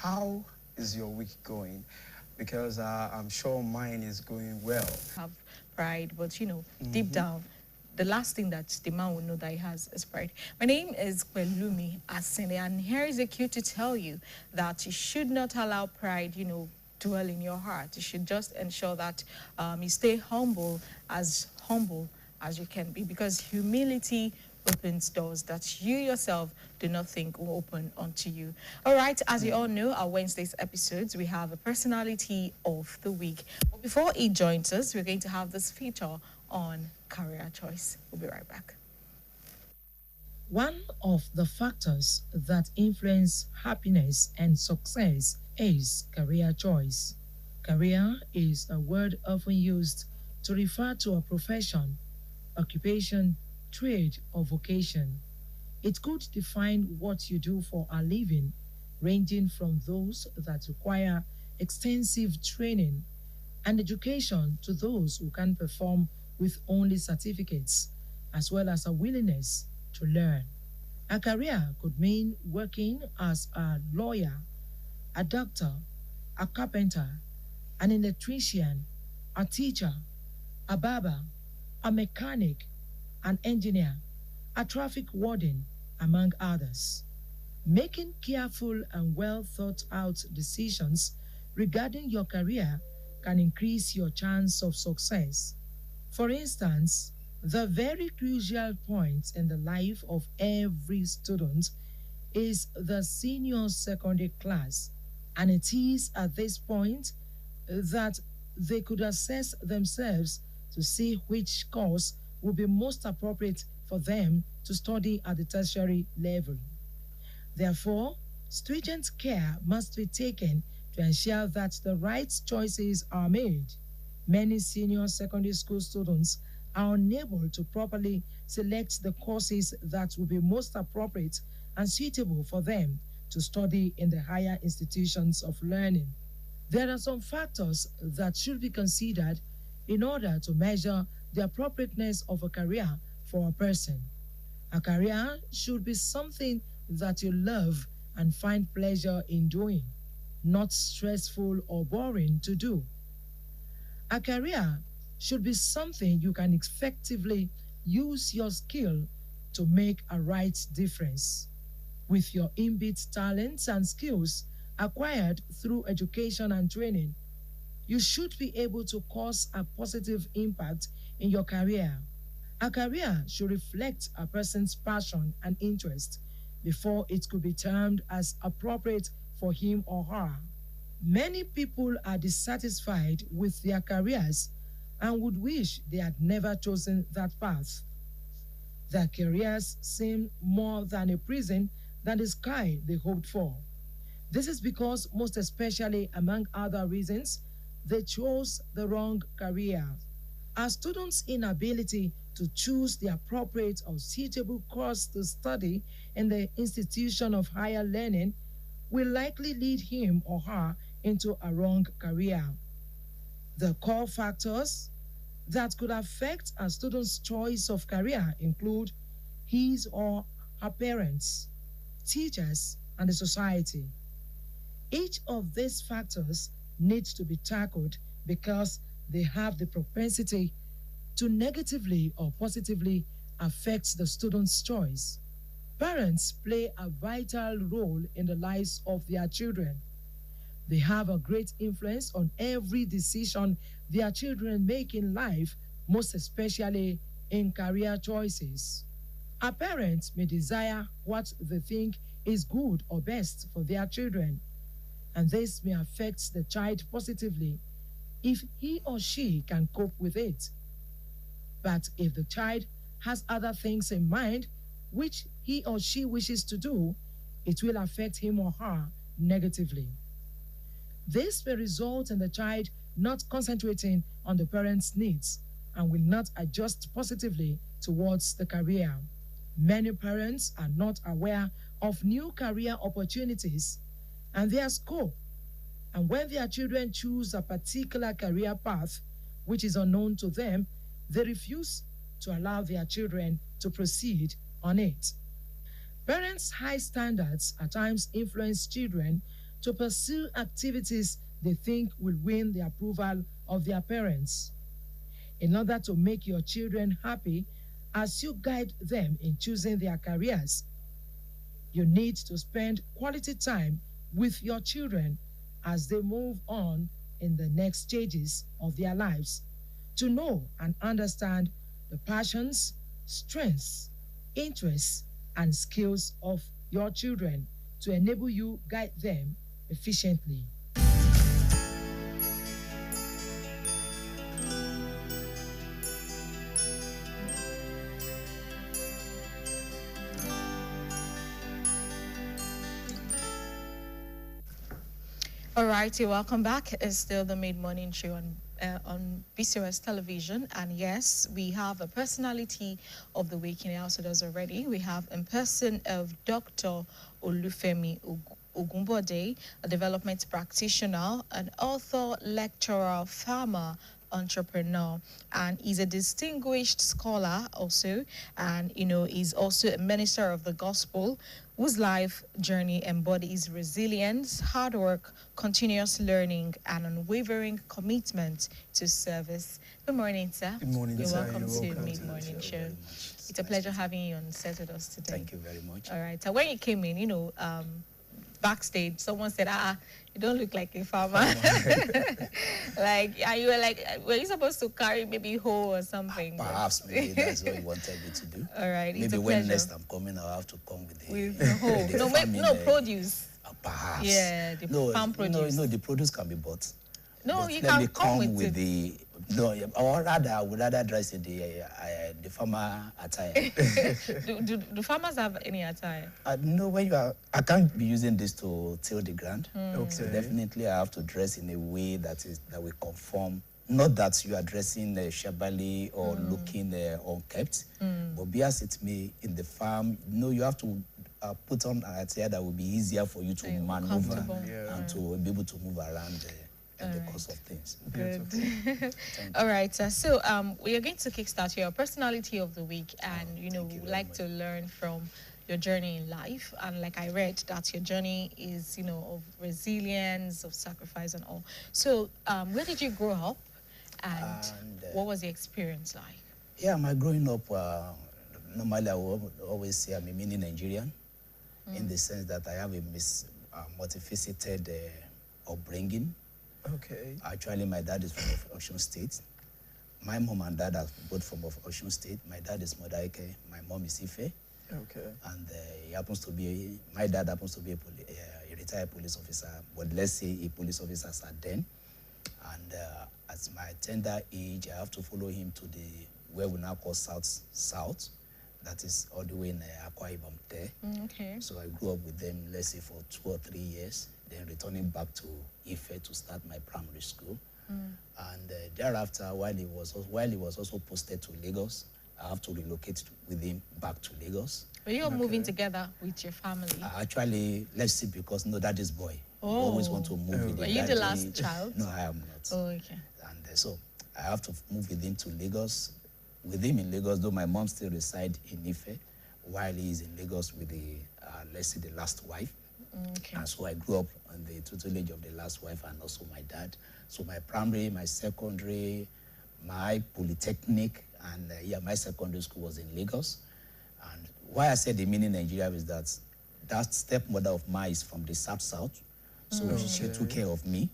How is your week going? Because I'm sure mine is going well. Have pride, but deep Mm-hmm. down, the last thing that the man will know that he has is pride. My name is Kwelumi Asinde, and here is a cue to tell you that you should not allow pride, dwell in your heart. You should just ensure that you stay humble as you can be, because humility opens doors that you yourself do not think will open unto you. All right, as you all know, our Wednesday's episodes, we have a personality of the week. But before he joins us, we're going to have this feature on career choice. We'll be right back. One of the factors that influence happiness and success is career choice. Career is a word often used to refer to a profession, occupation, trade, or vocation. It could define what you do for a living, ranging from those that require extensive training and education to those who can perform with only certificates, as well as a willingness to learn. A career could mean working as a lawyer, a doctor, a carpenter, an electrician, a teacher, a barber, a mechanic, an engineer, a traffic warden, among others. Making careful and well thought out decisions regarding your career can increase your chance of success. For instance, the very crucial point in the life of every student is the senior secondary class, and it is at this point that they could assess themselves to see which course would be most appropriate for them to study at the tertiary level. Therefore, stringent care must be taken to ensure that the right choices are made. Many senior secondary school students are unable to properly select the courses that will be most appropriate and suitable for them to study in the higher institutions of learning. There are some factors that should be considered in order to measure the appropriateness of a career for a person. A career should be something that you love and find pleasure in doing, not stressful or boring to do. A career should be something you can effectively use your skill to make a right difference. With your inbuilt talents and skills acquired through education and training, you should be able to cause a positive impact in your career. A career should reflect a person's passion and interest before it could be termed as appropriate for him or her. Many people are dissatisfied with their careers and would wish they had never chosen that path. Their careers seem more than a prison than the sky they hoped for. This is because, most especially among other reasons, they chose the wrong career. A student's inability to choose the appropriate or suitable course to study in the institution of higher learning will likely lead him or her into a wrong career. The core factors that could affect a student's choice of career include his or her parents, teachers, and the society. Each of these factors needs to be tackled because they have the propensity to negatively or positively affect the student's choice. Parents play a vital role in the lives of their children. They have a great influence on every decision their children make in life, most especially in career choices. A parent may desire what they think is good or best for their children, and this may affect the child positively if he or she can cope with it. But if the child has other things in mind which he or she wishes to do, it will affect him or her negatively. This may result in the child not concentrating on the parent's needs and will not adjust positively towards the career. Many parents are not aware of new career opportunities and their scope, and when their children choose a particular career path which is unknown to them, they refuse to allow their children to proceed on it. Parents' high standards at times influence children to pursue activities they think will win the approval of their parents. In order to make your children happy as you guide them in choosing their careers, you need to spend quality time with your children as they move on in the next stages of their lives to know and understand the passions, strengths, interests, and skills of your children to enable you guide them efficiently. All righty, welcome back. It's still the mid-morning show on BCOS television, and yes, we have a personality of the week in the house with us already. We have in person of Dr. Olufemi Ogunbode, a development practitioner, an author, lecturer, farmer, entrepreneur, and he's a distinguished scholar also, and he's also a minister of the gospel whose life journey embodies resilience, hard work, continuous learning, and unwavering commitment to service. Good morning, sir. Good morning, You're sir. welcome You're to welcome Mid-Morning Thank you Show. very much. It's a pleasure having you on set with us today. Thank you very much. All right. So when you came in, backstage, someone said, you don't look like a farmer. You were like, were you supposed to carry maybe hoe or something? Perhaps maybe that's what you wanted me to do. All right. Maybe it's a when pleasure. next I'm coming, I'll have to come with The hoe. the No, farming, produce. Perhaps. Yeah, the farm produce. No, the produce can be bought. No, But you let can me come with it. the. No, or rather, I would rather dress in the farmer attire. do farmers have any attire? No, I can't be using this to till the ground. Okay. So definitely, I have to dress in a way that will conform. Not that you are dressing shabbily or looking unkept, but be as it may, in the farm, you have to put on an attire that will be easier for you to maneuver and to be able to move around in the course of things. Good. All right, sir. So we are going to kickstart your personality of the week, and we would like to learn from your journey in life. And like I read, that your journey is of resilience, of sacrifice, and all. So where did you grow up, and what was the experience like? Yeah, my growing up, normally I will always say I'm a mini Nigerian, in the sense that I have a multifaceted upbringing. Okay. Actually, my dad is from Osun State. My mom and dad are both from Osun State. My dad is Modaike, my mom is Ife. Okay. And my dad happens to be a retired police officer, but let's say a police officer at then. And at my tender age, I have to follow him to where we now call South. That is all the way in Akwa Ibom there. Okay. So I grew up with them, let's say, for 2 or 3 years, then returning back to Ife to start my primary school. And thereafter, while he was also posted to Lagos, I have to relocate with him back to Lagos. Were you all moving together with your family? Actually, let's see, because daddy's boy. Oh. You always want to move with Were him. you the last child? No, I am not. Oh, okay. And so I have to move with him to Lagos. With him in Lagos, though my mom still resides in Ife, while he is in Lagos with let's say, the last wife. Okay. And so I grew up on the tutelage of the last wife and also my dad. So my primary, my secondary, my polytechnic, and my secondary school was in Lagos. And why I said the mini Nigeria is that stepmother of mine is from the South. So she took care of me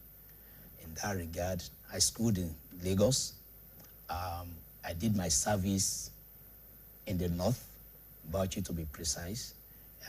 in that regard. I schooled in Lagos. I did my service in the north, Bauchi to be precise.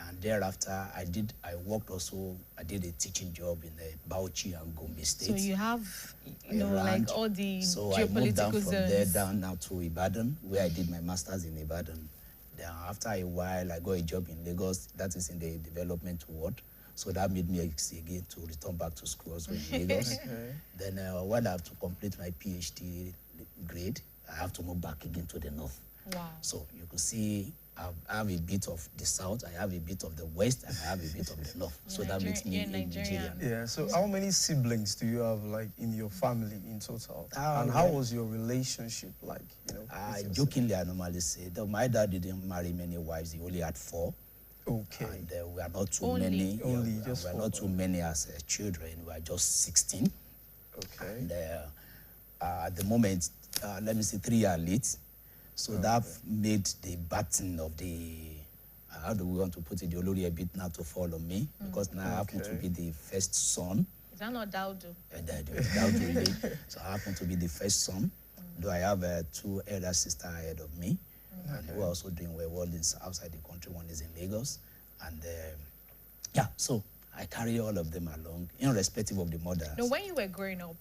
And thereafter, I did a teaching job in Bauchi and Gombe State. So you have, like all the so geopolitical I moved down from zones. there down now to Ibadan, where I did my master's in Ibadan. Then after a while, I got a job in Lagos, that is in the development ward. So that made me again to return back to school also in Lagos. Okay. Then when I have to complete my PhD grade, I have to move back again to the north. Wow. So you can see I have a bit of the south, I have a bit of the west, and I have a bit of the north. So that makes me a Nigerian. Yeah, so how many siblings do you have, like, in your family in total? And yeah. how was your relationship like, with your Jokingly, I normally say that my dad didn't marry many wives, he only had 4. Okay. And we are not too Only? many. Only Yeah, just we are four. not too many as children. We are just 16. Okay. And at the moment, let me say 3 years late. So that made the baton of the, how do we want to put it, the Olori a bit now to fall on me, because now I happen to be the first son. Is that not Daudu? So I happen to be the first son, though I have 2 elder sisters ahead of me, and who are also doing well. One is outside the country, one is in Lagos. And yeah, so I carry all of them along, irrespective of the mothers. Now, when you were growing up,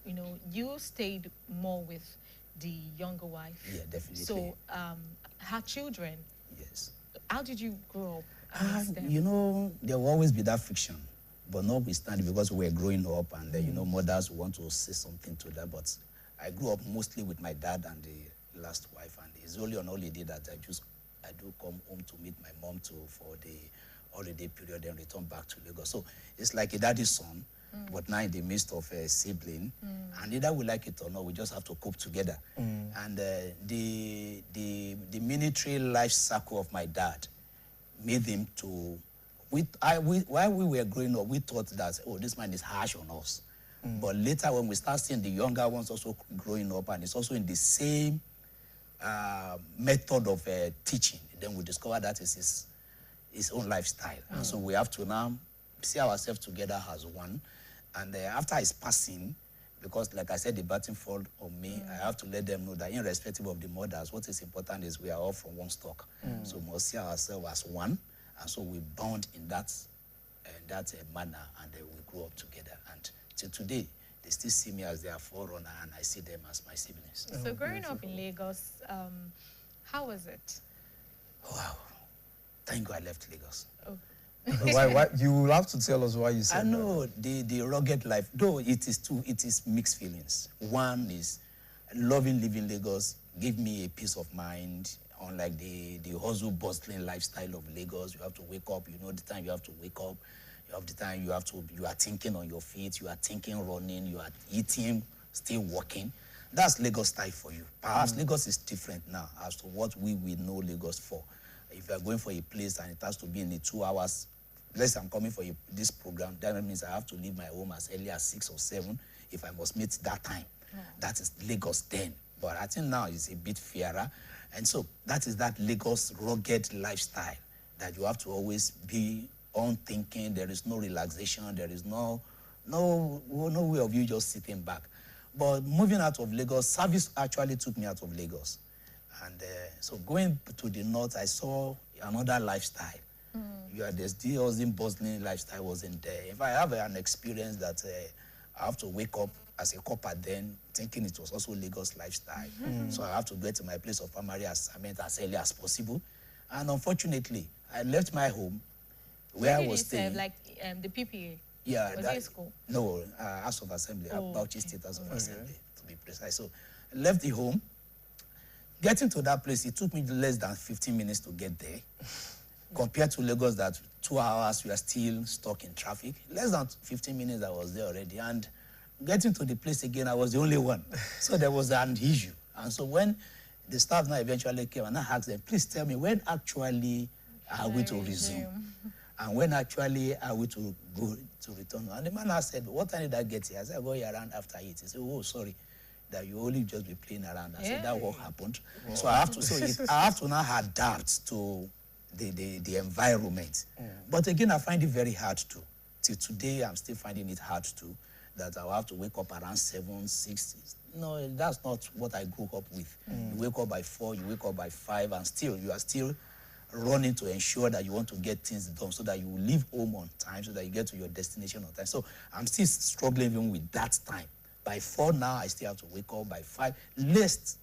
you know, you stayed more with the younger wife. Yeah, definitely. So, her children, Yes. how did you grow up amongst them? You know, there will always be that friction, but notwithstanding, because we were growing up and, you know, mothers want to say something to that. But I grew up mostly with my dad and the last wife, and it's only on holiday that I do come home to meet my mom for the holiday period and return back to Lagos. So it's like a daddy's son, but now in the midst of a sibling, and either we like it or not, we just have to cope together. And the military life cycle of my dad made him to, while we were growing up, we thought that, oh, this man is harsh on us. But later when we start seeing the younger ones also growing up, and it's also in the same method of teaching, then we discover that is his own lifestyle. And so we have to now see ourselves together as one. And after his passing, because like I said, the baton fall on me, I have to let them know that irrespective of the mothers, what is important is we are all from one stock. So we must see ourselves as one. And so we bound in that manner, and we grew up together. And till today, they still see me as their forerunner, and I see them as my siblings. So growing up in Lagos, how was it? Wow. Thank God I left Lagos. Oh. Why? You will have to tell us why you said I know the rugged life, though it is mixed feelings. One is loving living Lagos, give me a peace of mind, unlike the hustle bustling lifestyle of Lagos. You have to wake up, you know the time you have to wake up, you have the time you are thinking on your feet, you are thinking running, you are eating, still working. That's Lagos style for you. Perhaps Lagos is different now as to what we know Lagos for. If you are going for a place and it has to be in the 2 hours, let's say I'm coming for this program, that means I have to leave my home as early as 6 or 7 if I must meet that time. That is Lagos then. But I think now it's a bit fairer. And so that is that Lagos rugged lifestyle that you have to always be on thinking. There is no relaxation. There is no way of you just sitting back. But moving out of Lagos, service actually took me out of Lagos. And so going to the north, I saw another lifestyle. There's the hustling, bustling lifestyle wasn't there. If I have an experience that I have to wake up as a copper then, thinking it was also Lagos lifestyle. So I have to get to my place of primary assignment as early as possible. And unfortunately, I left my home where I was staying. Like the PPA? Yeah. Was it school? No, House of Assembly, Bauchi State House of Assembly, to be precise. So I left the home. Getting to that place, it took me less than 15 minutes to get there. Compared to Lagos, that 2 hours, we are still stuck in traffic. Less than 15 minutes, I was there already. And getting to the place again, I was the only one. So there was an issue. And so when the staff now eventually came, and I asked them, please tell me, when actually are we to resume? And when actually are we to go to return? And the man asked, said, what time did I get here? I said, I go here around after 8. He said, oh, sorry, that you only just be playing around. I said, that what happened. Wow. So I have to now adapt to the environment. But again, I find it very hard to. Till today, I'm still finding it hard to, that I'll have to wake up around 7, 6. No, that's not what I grew up with. You wake up by 4, you wake up by 5, and still, you are still running to ensure that you want to get things done so that you will leave home on time, so that you get to your destination on time. So I'm still struggling even with that time. By 4 now, I still have to wake up by 5. Least,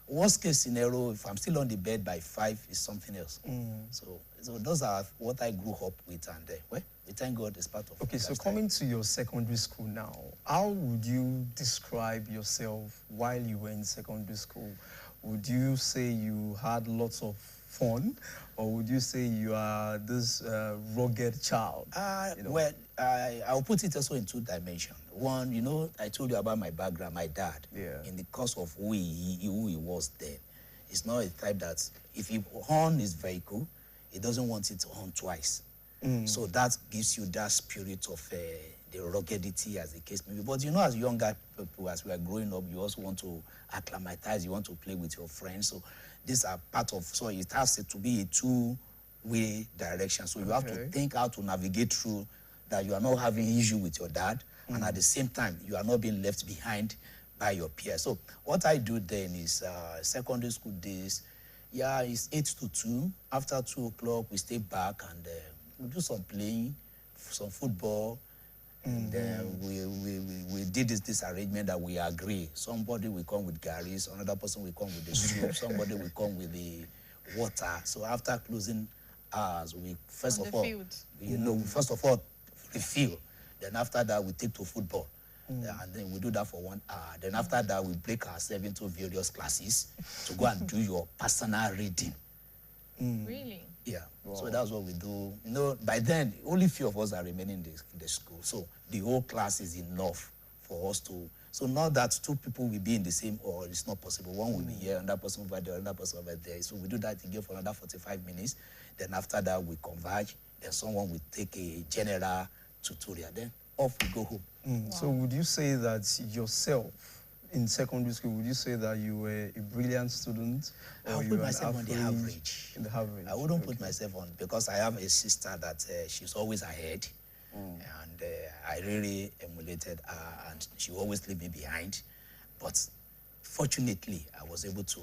worst case scenario, if I'm still on the bed by 5, is something else. So those are what I grew up with, and well, we thank God it's part of. Okay, so coming to your secondary school now, how would you describe yourself while you were in secondary school? Would you say you had lots of fun, or would you say you are this rugged child? Well, I'll put it also in 2 dimensions. One, you know, I told you about my background, my dad. In the course of who he was then. It's not a type that, if he own his vehicle, he doesn't want it on twice. So that gives you that spirit of the ruggedity, as the case may be. But you know, as younger people, as we are growing up, you also want to acclimatize, you want to play with your friends. So these are part of, so it has to be a two-way direction. So you have to think how to navigate through that. You are not having issue with your dad, and at the same time, you are not being left behind by your peers. So what I do then is secondary school days, yeah, it's 8 to 2. After 2 o'clock, we stay back and we do some playing, some football. And then we did this arrangement that we agree. Somebody will come with garis, another person will come with the soup, somebody will come with the water. So after closing hours, we first of all, you know, first of all refill. Then after that, we take to football. And then we do that for 1 hour. Then after that, we break ourselves into various classes to go and do your personal reading. Really? Yeah. Wow. So that's what we do. You know, by then, only few of us are remaining in the school. So the whole class is enough for us to. So now that 2 people will be in the same, or it's not possible. One will be here, another person over there, another person over there. So we do that again for another 45 minutes. Then after that, we converge. Then someone will take a general tutorial. Then off we go home. Wow. So would you say that yourself in secondary school, would you say that you were a brilliant student? Or I would put myself on the average. In the average. I wouldn't put myself on, because I have a sister that she's always ahead. And I really emulated her, and she always leave me behind. But fortunately, I was able to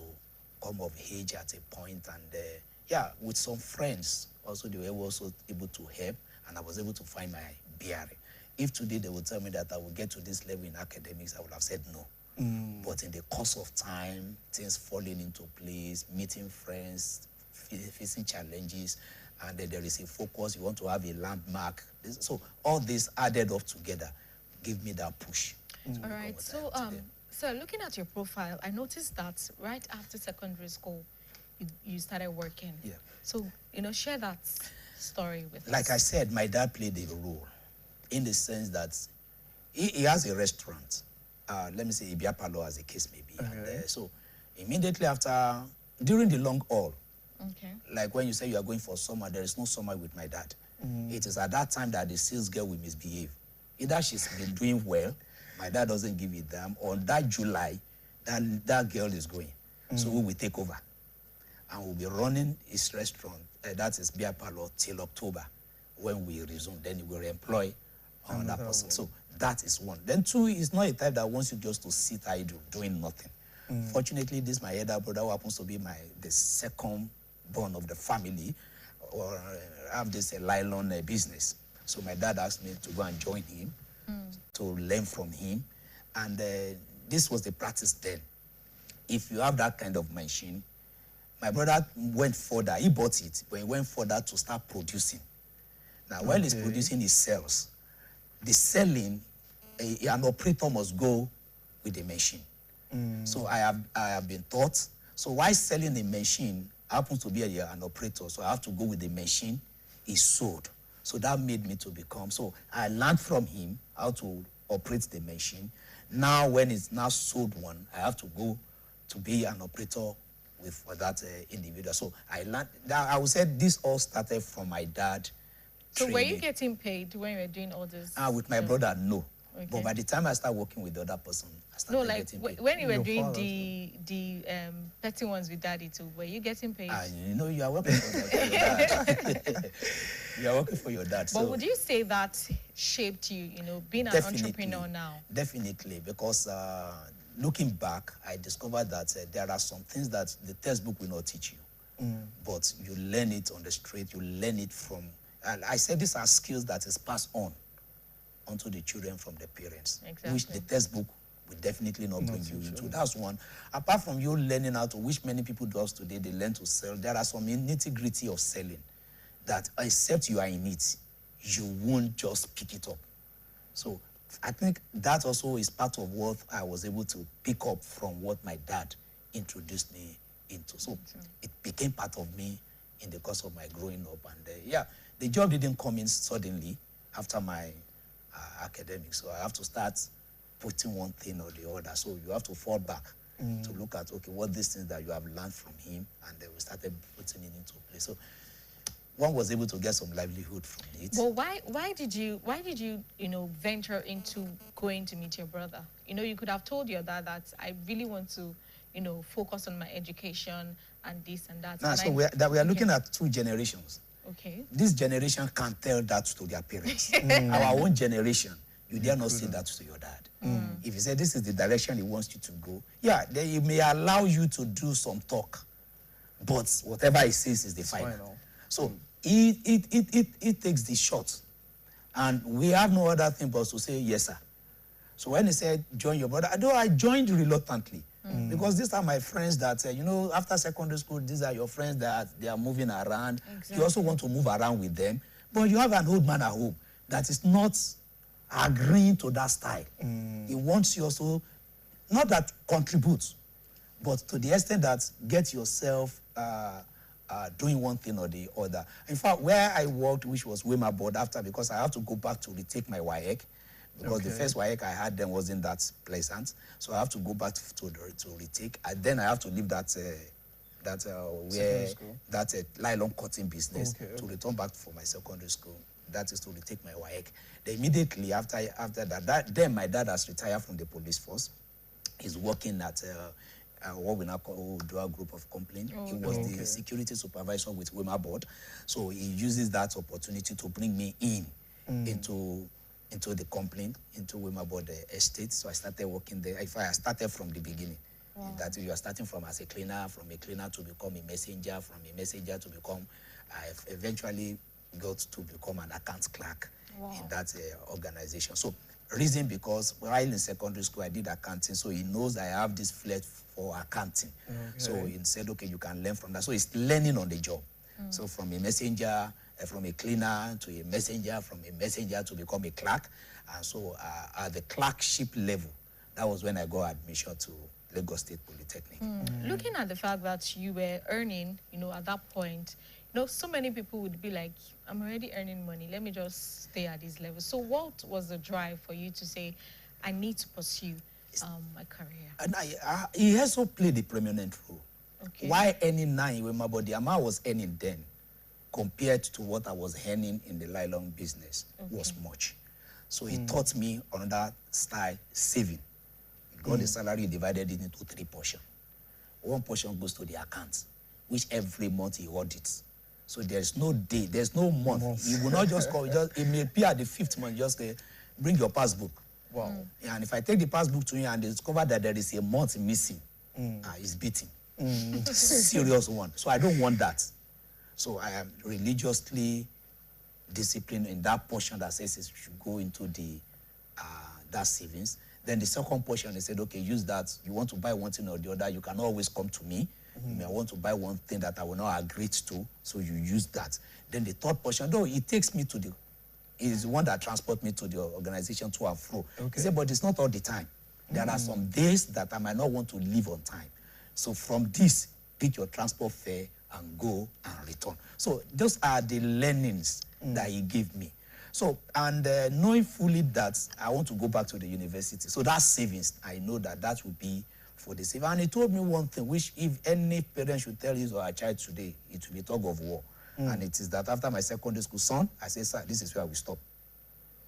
come of age at a point, and yeah, with some friends also, they were also able to help, and I was able to find my bearing. If today they would tell me that I would get to this level in academics, I would have said no. But in the course of time, things falling into place, meeting friends, facing challenges, and then there is a focus, you want to have a landmark. So all this added up together give me that push. All right, so looking at your profile, I noticed that right after secondary school, you started working. Yeah. So, you know, share that story with us. Like I said, my dad played a role in the sense that he has a restaurant. Let me say Ibia Palo, as the case may be. And, so immediately after, during the long haul, like when you say you are going for summer, there is no summer with my dad. It is at that time that the sales girl will misbehave. Either she's been doing well, my dad doesn't give a damn, or that July, that girl is going. So we will take over. And we'll be running his restaurant, that is Bia Palo, till October. When we resume, then he will employ another person. So that is one. Then 2, is not a type that wants you just to sit idle, doing nothing. Fortunately, this my elder brother, who happens to be the second born of the family, or have this nylon business. So my dad asked me to go and join him, to learn from him. And this was the practice then. If you have that kind of machine, my brother went further. He bought it, but he went further to start producing. Now, while he's producing, he sells. The selling, an operator must go with the machine. So I have been taught. So while selling the machine, I happen to be an operator, so I have to go with the machine. He sold. So that made me to become. So I learned from him how to operate the machine. Now, when it's now sold one, I have to go to be an operator for that individual. So I learned that. I would say this all started from my dad. So were you getting paid when you were doing all this? With my brother, no. But by the time I started working with the other person, I started getting paid. When you were doing the petty ones with daddy too, were you getting paid? You know, you are working for your dad. You are working for your dad. But would you say that shaped you, you know, being an entrepreneur now? Definitely, because looking back, I discovered that there are some things that the textbook will not teach you. But you learn it on the street, you learn it from... And I said these are skills that is passed on onto the children from the parents, which the textbook will definitely not bring you into. That's one. Apart from you learning how to, which many people do today, they learn to sell, there are some nitty-gritty of selling that, except you are in it, you won't just pick it up. So I think that also is part of what I was able to pick up from what my dad introduced me into. So it became part of me in the course of my growing up. And yeah, the job didn't come in suddenly after my academics. So I have to start putting one thing or the other. So you have to fall back to look at, okay, what these things that you have learned from him, and then we started putting it into place. So one was able to get some livelihood from it. But why did you venture into going to meet your brother? You could have told your dad that I really want to focus on my education and this and that. Now, and so we are looking at two generations. Okay. This generation can't tell that to their parents. Our own generation, you dare not say that to your dad. If you say this is the direction he wants you to go, yeah, then he may allow you to do some talk, but whatever he says is the final. So it takes the shot, and we have no other thing but to say yes, sir. So when he said join your brother, although I joined reluctantly, because these are my friends that after secondary school, these are your friends that they are moving around. Exactly. You also want to move around with them, but you have an old man at home that is not agreeing to that style. He wants you also, not that contribute, but to the extent that get yourself doing one thing or the other. In fact, where I worked, which was Wema board after, because I have to go back to retake my WAEC, because the first WAEC I had then wasn't that pleasant, so I have to go back to retake, and then I have to leave that nylon cotton business to return back for my secondary school. That is to retake my WAEC. Then immediately after that, then my dad has retired from the police force. He's working at what we now call Dual Group of Company. He was the security supervisor with Wema board, so he uses that opportunity to bring me into the company, into Wema board estate. So I started working there. If I started from the beginning. That you are starting from as a cleaner, from a cleaner to become a messenger, from a messenger to become, I eventually got to become an account clerk in that organization. So reason because while in secondary school I did accounting, so he knows I have this flair for accounting. So he said, okay, you can learn from that. So it's learning on the job. So from a messenger, from a cleaner to a messenger, from a messenger to become a clerk. And so at the clerkship level, that was when I got admission to Lagos State Polytechnic. Looking at the fact that you were earning, at that point, so many people would be like, I'm already earning money, let me just stay at this level. So what was the drive for you to say, I need to pursue my career? And he also played a prominent role. Okay. Why earning now in Wema, but the amount I was earning then compared to what I was earning in the nylon business was much. So he taught me another style, saving. Got the salary, divided it into 3 portions. One portion goes to the account, which every month he audits. So there's no day, there's no month. He will not just call, it may appear at the 5th month, just bring your passbook. Wow. And if I take the passbook to him and discover that there is a month missing, he's beating. Serious one. So I don't want that. So I am religiously disciplined in that portion that says it should go into the that savings. Then the second portion, they said, okay, use that. You want to buy one thing or the other, you can always come to me. You may want to buy one thing that I will not agree to, so you use that. Then the third portion, though it takes me to the, is the one that transports me to the organization to and fro. He said, but it's not all the time. There are some days that I might not want to leave on time. So from this, pick your transport fare and go and return. So those are the learnings that he gave me. So, and knowing fully that I want to go back to the university, so that savings, I know that that will be for the savings. And he told me one thing, which if any parent should tell his or her child today, it will be tug of war. And it is that after my secondary school son, I say, sir, this is where we stop.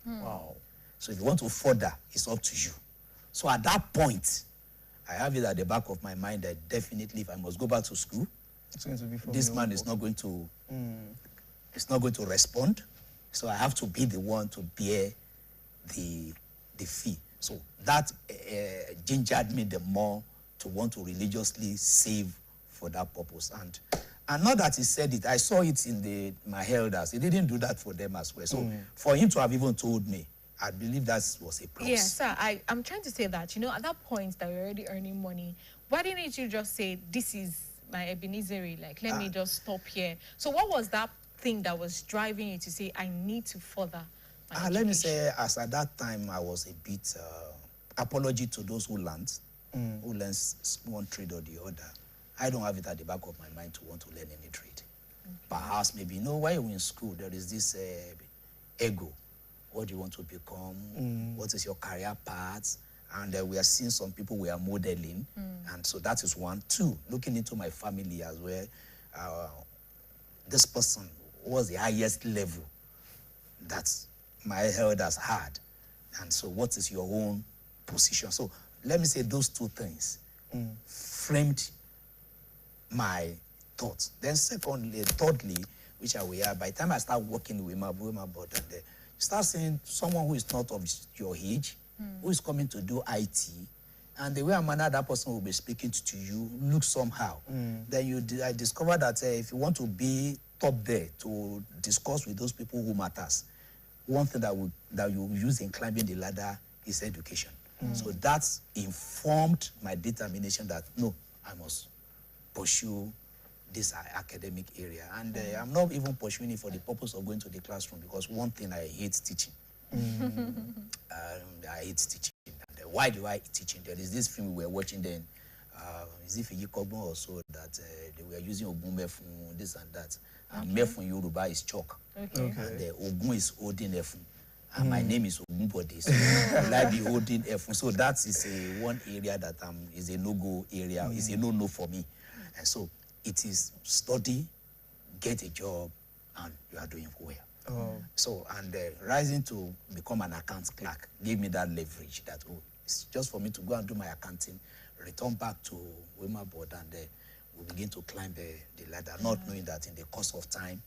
Wow. So if you want to further, it's up to you. So at that point, I have it at the back of my mind that definitely if I must go back to school, it's going to be from this man is not going to, it's not going to respond. So I have to be the one to bear the fee. So that gingered me the more to want to religiously save for that purpose. And not that he said it, I saw it in my elders. He didn't do that for them as well. So for him to have even told me, I believe that was a plus. Yes, sir. I'm trying to say that, at that point that you're already earning money, why didn't you just say, this is my Ebenezer, like, let me just stop here? So what was that thing that was driving you to say, I need to further my education? Let me say, as at that time, I was a bit apology to those who learns one trade or the other. I don't have it at the back of my mind to want to learn any trade. Perhaps maybe, while you're in school, there is this ego. What do you want to become? What is your career path? And we are seeing some people we are modeling. And so that is one. Two, looking into my family as well. This person what's the highest level that my elders had? And so what is your own position? So let me say those two things framed my thoughts. Then thirdly, which I will have, by the time I start working with my board, and you start seeing someone who is not of your age, who is coming to do IT, and the way and manner that person will be speaking to you looks somehow. Then I discovered that if you want to be top there to discuss with those people who matters, one thing that you use in climbing the ladder is education. So that informed my determination that no, I must pursue this academic area. And I'm not even pursuing it for the purpose of going to the classroom, because one thing, I hate teaching. I hate teaching. And why do I hate teaching? There is this film we were watching then, is it Fijikogbon or so, that they were using Ogun Mefun, this and that. And Mefun Yoruba is chalk. And Ogun is holding Efun. And my name is Ogunbode, so will I be holding Efun? So that is one area that is a no-go area, is a no-no for me. And so it is study, get a job, and you are doing well. So, and rising to become an account clerk gave me that leverage that, it's just for me to go and do my accounting, return back to Wema board, and we'll begin to climb the ladder, not knowing that in the course of time,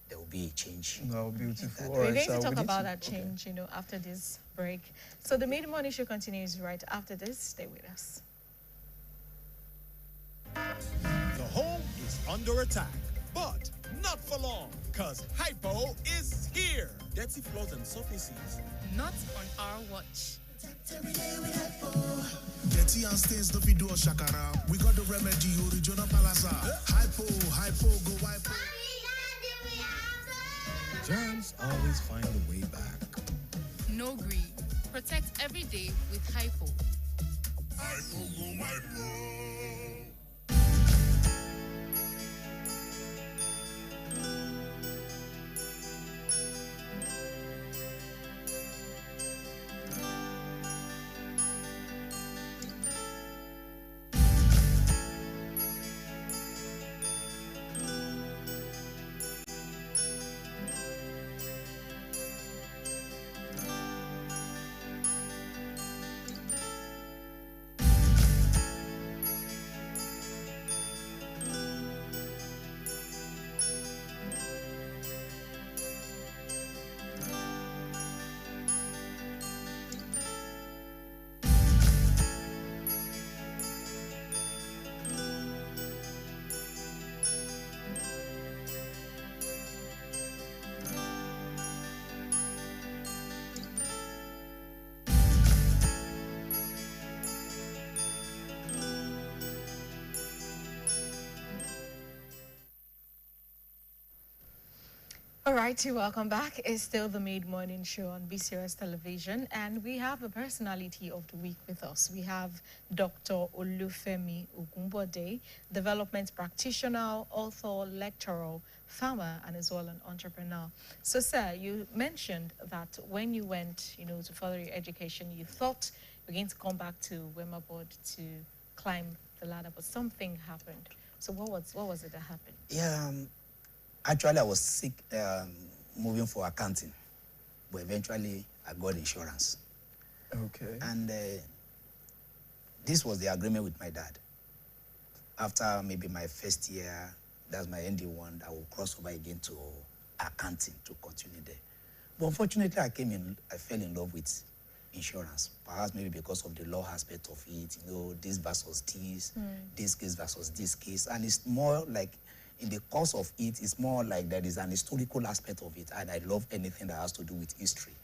there will be a change. No, beautiful. We're going to talk about that change, after this break. So the Mid Morning Show continues right after this. Stay with us. The home is under attack, but not for long, because Hypo is here. Dirty floors and surfaces. Not on our watch. Dirty and stains, don't be do a shakara. We got the remedy, original palasa. Hypo, go hypo. Germs always find a way back. No greed. Protect every day with Hypo. Hypo, go hypo. All right, welcome back. It's still the Mid Morning Show on BCOS television, and we have a personality of the week with us. We have Dr. Olufemi Ogunbode, development practitioner, author, lecturer, farmer, and as well an entrepreneur. So, sir, you mentioned that when you went, to further your education, you thought you were going to come back to Wema board to climb the ladder, but something happened. So, what was it that happened? Yeah. Actually, I was sick, moving for accounting, but eventually I got insurance. Okay. And this was the agreement with my dad. After maybe my first year, that's my ND1, I will cross over again to accounting to continue there. But unfortunately, I fell in love with insurance, perhaps maybe because of the law aspect of it, this versus this, this case versus this case, and it's more like, in the course of it, it's more like there is an historical aspect of it, and I love anything that has to do with history.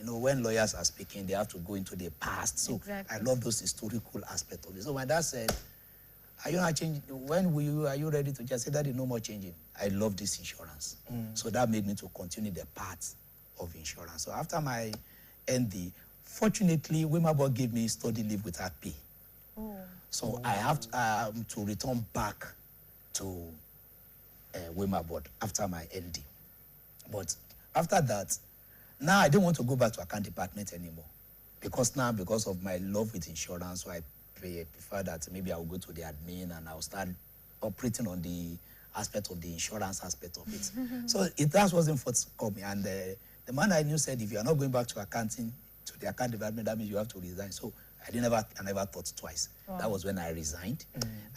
When lawyers are speaking, they have to go into the past, so exactly. I love those historical aspects of it. So my dad said, are you not changing? Are you ready to just say, Daddy, no more changing? I love this insurance. So that made me to continue the path of insurance. So after my ND, fortunately, Wema board gave me study leave without pay. So I have to return back to Wema board after my ND. But after that, now I don't want to go back to account department anymore. Because of my love with insurance, so I prefer that maybe I'll go to the admin and I'll start operating on the aspect of the insurance aspect of it. So that wasn't forthcoming. And the man I knew said, if you are not going back to accounting, to the account department, that means you have to resign. So I never thought twice. Wow. That was when I resigned.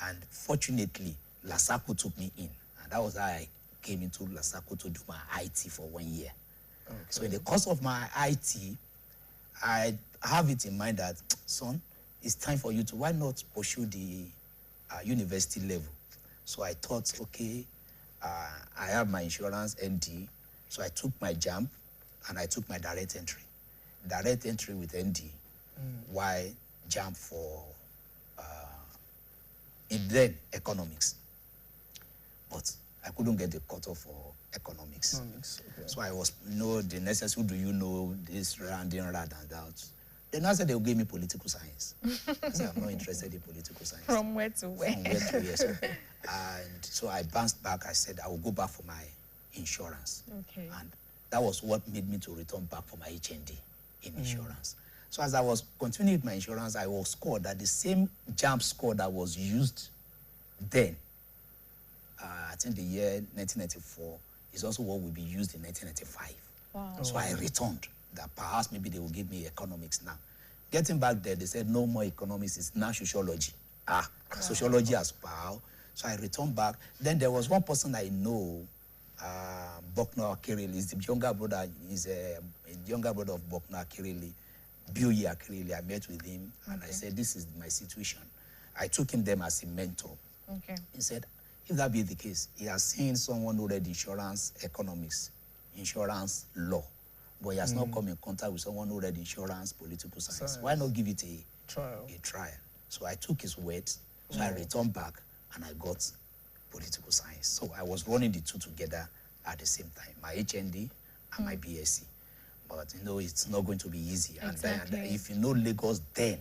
And fortunately, Lasaco took me in. And that was how I came into Lasaco to do my IT for 1 year. Okay. So in the course of my IT, I have it in mind that, son, it's time for you to, why not pursue the university level? So I thought, okay, I have my insurance ND, so I took my JAMB and I took my direct entry. Direct entry with ND, why JAMB for then economics. But I couldn't get the cutoff for economics. Okay. So I was, the necessary, do you know this rounding rad and that. Then I said they'll give me political science. I said I'm not interested in political science. From where to where? From where to where. So, and so I bounced back. I said I will go back for my insurance. Okay. And that was what made me to return back for my HND in insurance. So as I was continuing with my insurance, I was scored that the same JAMB score that was used then, I think the year 1994, is also what will be used in 1995. Wow. So I returned that perhaps maybe they will give me economics now. Getting back there, they said no more economics, it's now sociology. Sociology as well. So I returned back. Then there was one person I know, Bokno Akirili, is the younger brother, is a younger brother of Bokno Akirili, Buyi Akirili. I met with him and I said, this is my situation. I took him there as a mentor. Okay. He said, if that be the case, he has seen someone who read insurance economics, insurance law, but he has not come in contact with someone who read insurance political science. Why not give it a trial? So I took his words, so I returned back and I got political science. So I was running the two together at the same time, my HND and my BSc. But it's not going to be easy. Exactly. And if you know Lagos then,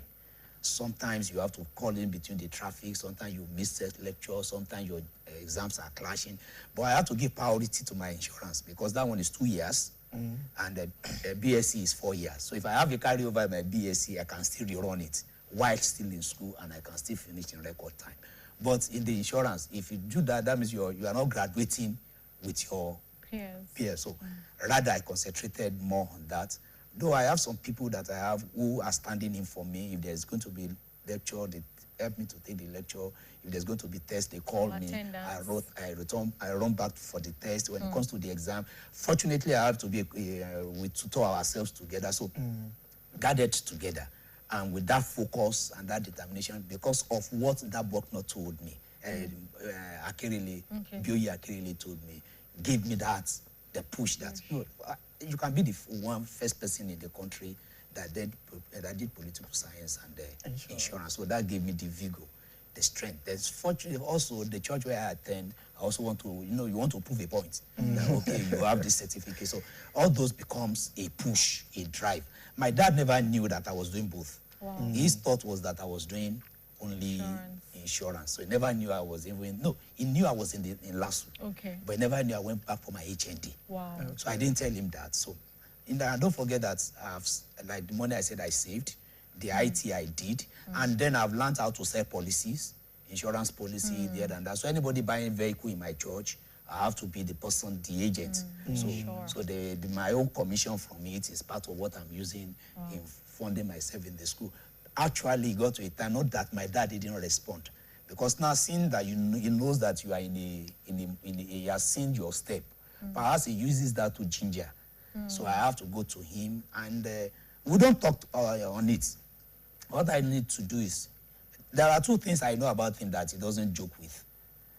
sometimes you have to call in between the traffic, sometimes you miss a lecture, sometimes your exams are clashing. But I have to give priority to my insurance because that one is 2 years and the BSc is 4 years. So if I have a carryover in my BSc, I can still rerun it while still in school and I can still finish in record time. But in the insurance, if you do that, that means you are not graduating with your peers. So rather I concentrated more on that. Though I have some people that I have who are standing in for me. If there's going to be lecture, they help me to take the lecture. If there's going to be test, they call me. I run back for the test. When it comes to the exam, fortunately, I have to be, we tutor ourselves together. So gathered together. And with that focus and that determination, because of what that Bokno told me, Buyi Akirili told me, gave me that, the push that, you can be the first person in the country that did political science and insurance. So that gave me the vigor, the strength. There's fortunately also the church where I attend, I also want to, you want to prove a point. That, okay, you have this certificate. So all those becomes a push, a drive. My dad never knew that I was doing both. Wow. His thought was that I was doing only insurance. So he never knew I was even, he knew I was in LASU. Okay. But he never knew I went back for my HND. Wow. So I didn't tell him that. So don't forget that like the money I said I saved, the IT I did, and then I've learned how to sell policies, insurance policy, there and that. So anybody buying vehicle in my church, I have to be the person, the agent. So my own commission from it is part of what I'm using in funding myself in the school. Actually, it got to a time, not that my dad didn't respond, because now seeing that he knows that you are he has seen your step. Perhaps he uses that to ginger. So I have to go to him, and we don't talk on it. What I need to do is, there are two things I know about him that he doesn't joke with.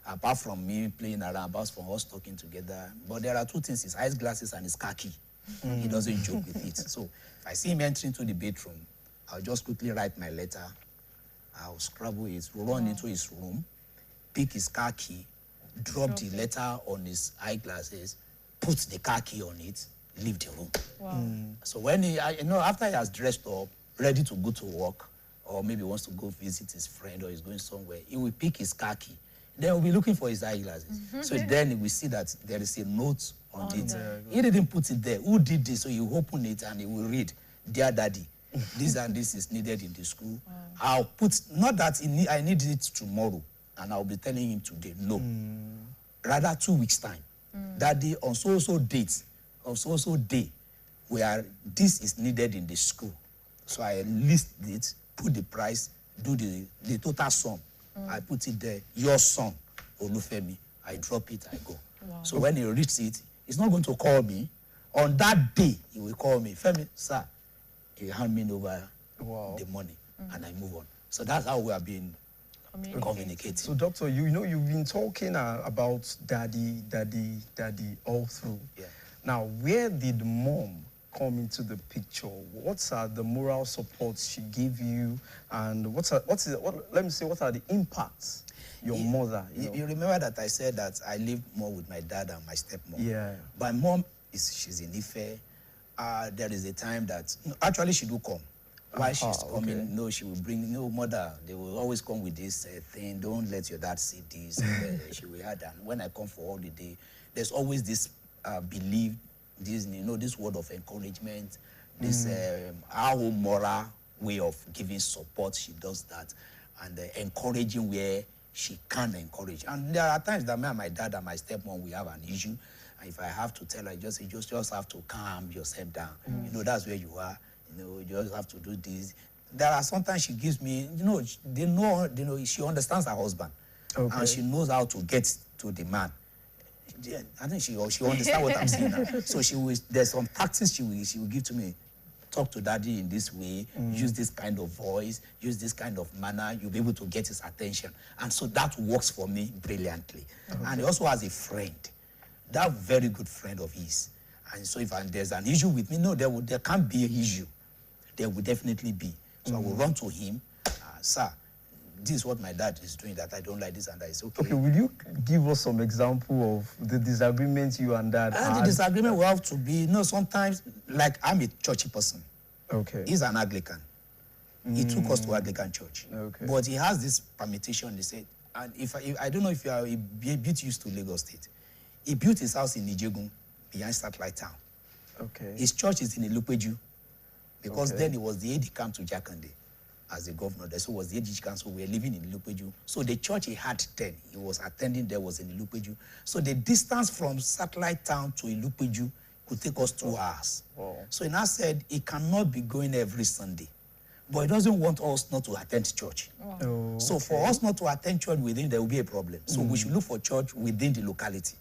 Apart from me playing around, apart from us talking together. But there are two things, his eyeglasses and his khaki. He doesn't joke with it. So if I see him entering to the bedroom, I'll just quickly write my letter. I'll scrabble it, run into his room, pick his car key, drop the letter on his eyeglasses, put the car key on it, leave the room. Wow. So when after he has dressed up, ready to go to work, or maybe wants to go visit his friend or he's going somewhere, he will pick his car key. Then we'll be looking for his eyeglasses. So then we see that there is a note on it. He didn't put it there. Who did this? So you open it and he will read, "Dear Daddy, this and this is needed in the school." I'll put, not that I need it tomorrow, and I'll be telling him today, no. rather 2 weeks' time. Daddy, on so-so date, on so-so day, where this is needed in the school. So I list it, put the price, do the total sum. I put it there, your son, Olufemi. I drop it, I go. Wow. So when he reads it, he's not going to call me. On that day, he will call me, Femi, sir, he hand me over the money, and I move on. So that's how we have been communicating. So, doctor, you know, you've been talking about daddy all through. Yeah. Now, where did mom come into the picture? What are the moral supports she gave you, and what are the impacts your mother? You remember that I said that I lived more with my dad and my stepmom. Yeah. My mom she's in Ife. There is a time that actually she do come. While she's coming, okay. no, she will bring mother. They will always come with this thing. Don't let your dad see this. She will add. And when I come for holiday, there's always this belief, this word of encouragement, this our moral way of giving support. She does that, and encouraging where she can encourage. And there are times that me and my dad and my stepmom, we have an issue. And if I have to tell her, you just have to calm yourself down. That's where you are. You just have to do this. There are sometimes she gives me, she understands her husband. Okay. And she knows how to get to the man. I think she understands what I'm saying now. So there's some tactics she will give to me. Talk to daddy in this way, use this kind of voice, use this kind of manner, you'll be able to get his attention. And so that works for me brilliantly. Okay. And he also has a friend, that very good friend of his. And so if there's an issue with me, there can't be an issue. There will definitely be. So I will run to him, sir, this is what my dad is doing that I don't like this and that. It's okay. Okay, will you give us some example of the disagreements you and dad had? The disagreement will have to be, sometimes, like I'm a churchy person. Okay. He's an Anglican. He took us to Anglican church. Okay. But he has this permutation, he said, and I don't know if you are a bit used to Lagos State. He built his house in Ijegun, behind Satellite Town. Okay. His church is in Ilupeju, because then he was the aide-de-camp to Jakande as the governor there. So was the aide-de-camp, so we were living in Ilupeju. So the church he had then, he was attending there, was in Ilupeju. So the distance from Satellite Town to Ilupeju could take us 2 hours. Wow. So he now said he cannot be going every Sunday. But he doesn't want us not to attend church. Wow. Oh, So for us not to attend church within, there will be a problem. So we should look for church within the locality,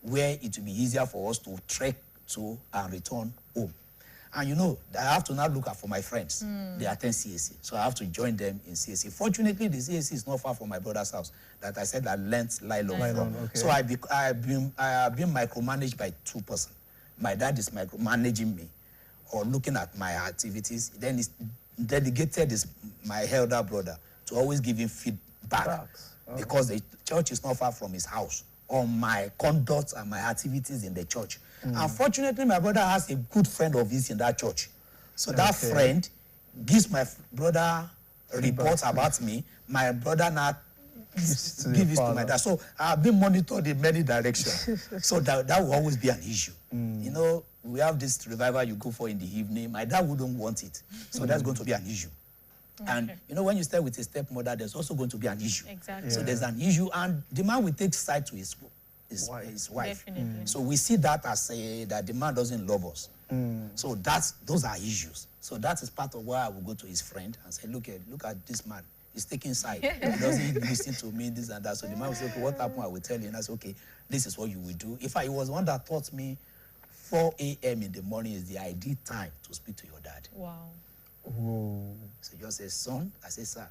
where it will be easier for us to trek to and return home. And I have to now look out for my friends. They attend CAC. So I have to join them in CAC. Fortunately, the CAC is not far from my brother's house that I said I learnt nylon from. Okay. So I have been micromanaged by 2 persons. My dad is micromanaging me or looking at my activities. Then he's delegated my elder brother to always give him feedback because the church is not far from his house on my conduct and my activities in the church. Unfortunately, my brother has a good friend of his in that church. So that friend gives my brother reports about me. My brother now gives it to my dad. So I've been monitored in many directions. So that will always be an issue. We have this revival you go for in the evening. My dad wouldn't want it. So that's going to be an issue. Okay. And when you stay with a stepmother, there's also going to be an issue. Exactly. So there's an issue, and the man will take side to his wife. Definitely. So we see that as that the man doesn't love us. So those are issues. So that is part of why I will go to his friend and say, look at this man. He's taking side. He doesn't listen to me, this and that. So the man will say, okay, what happened? I will tell you. And I say, okay, this is what you will do. In fact, he was one that taught me 4 a.m. in the morning is the ideal time to speak to your dad. Wow. Whoa. So just say, son, I say, sir,